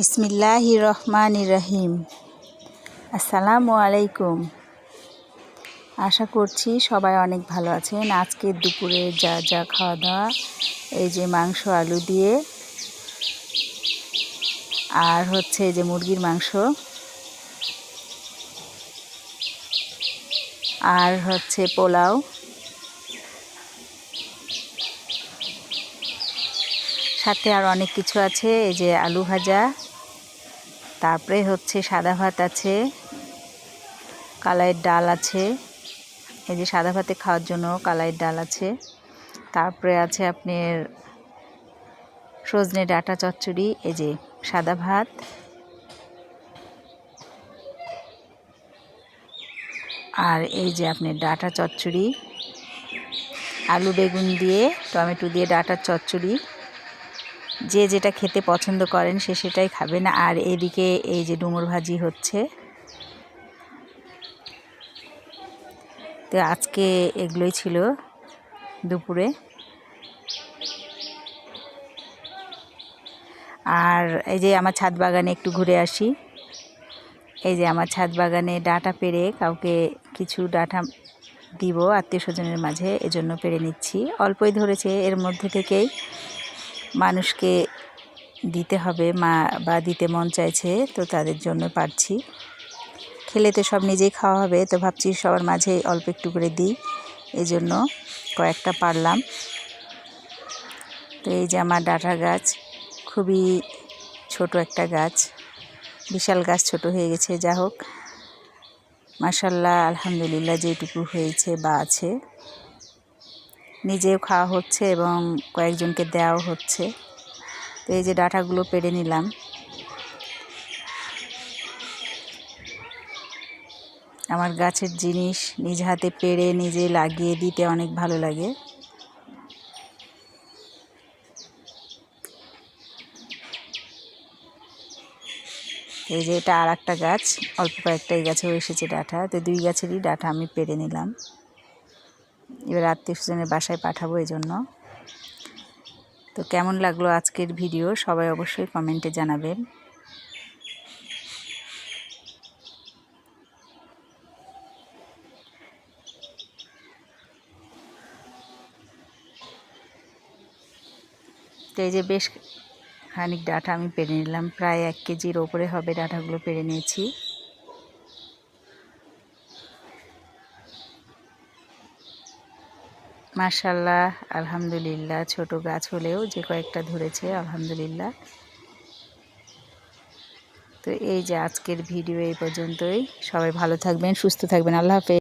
বিসমিল্লাহির রহমানির রহিম। আসসালামু আলাইকুম। আশা করছি সবাই অনেক ভালো আছেন। আজকে দুপুরে যা খাওয়া দাওয়া, এই যে মাংস আলু দিয়ে, আর হচ্ছে এই যে মুরগির মাংস, আর হচ্ছে পোলাও, সাথে আর অনেক কিছু আছে। এই যে আলু ভাজা, তারপরে হচ্ছে সাদা ভাত আছে, কালাইয়ের ডাল আছে। এই যে সাদা ভাতে খাওয়ার জন্য কালাইয়ের ডাল আছে। তারপরে আছে আপনার সজনে ডাঁটা চচ্চড়ি, এই যে সাদা ভাত, আর এই যে আপনার ডাঁটা চচ্চড়ি, আলু বেগুন দিয়ে টমেটো দিয়ে ডাঁটার চচ্চড়ি। যে যেটা খেতে পছন্দ করেন সে সেটাই খাবেন। আর এদিকে এই যে ডুমুর ভাজি হচ্ছে। তো আজকে এগুলোই ছিল দুপুরে। আর এই যে আমার ছাদ বাগানে একটু ঘুরে আসি। এই যে আমার ছাদ বাগানে ডাঁটা পেড়ে কাউকে কিছু ডাঁটা দিব আত্মীয় স্বজনের মাঝে, এজন্য পেড়ে নিচ্ছি। অল্পই ধরেছে, এর মধ্যে থেকেই মানুষকে দিতে হবে বা দিতে মন চাইছে, তো তাদের জন্য পারছি। খেলে তো সব নিজেই খাওয়া হবে, তো ভাবছি সবার মাঝে অল্প একটু করে দিই, এই জন্য কয়েকটা পারলাম। তো এই যে আমার ডাঁটা গাছ, খুবই ছোট একটা গাছ, বিশাল গাছ ছোট হয়ে গেছে। যা হোক, মাশাআল্লাহ, আলহামদুলিল্লাহ, যেটুকু হয়েছে বা আছে, নিজেও খাওয়া হচ্ছে এবং কয়েকজনকে দেওয়াও হচ্ছে। তো এই যে ডাঁটাগুলো পেড়ে নিলাম। আমার গাছের জিনিস নিজ হাতে পেড়ে নিজে লাগিয়ে দিতে অনেক ভালো লাগে। এই যে এটা আর একটা গাছ, অল্প কয়েকটাই গাছেও এসেছে ডাঁটা। তো দুই গাছেরই ডাঁটা আমি পেড়ে নিলাম। এবার আত্মীয় স্বজনের বাসায় পাঠাবো, এই জন্য। তো কেমন লাগলো আজকের ভিডিও সবাই অবশ্যই কমেন্টে জানাবেন। তো এই যে বেশ খানিক ডাঁটা আমি পেড়ে নিলাম, প্রায় 1 কেজির ওপরে হবে ডাঁটাগুলো পেড়ে নিয়েছি। মাশাআল্লাহ, আলহামদুলিল্লাহ, ছোট গাছ হলেও যে কয়েকটা ধরেছে আলহামদুলিল্লাহ। তো এই যে আজকের ভিডিও এই পর্যন্তই। সবাই ভালো থাকবেন, সুস্থ থাকবেন। আল্লাহ হাফেজ।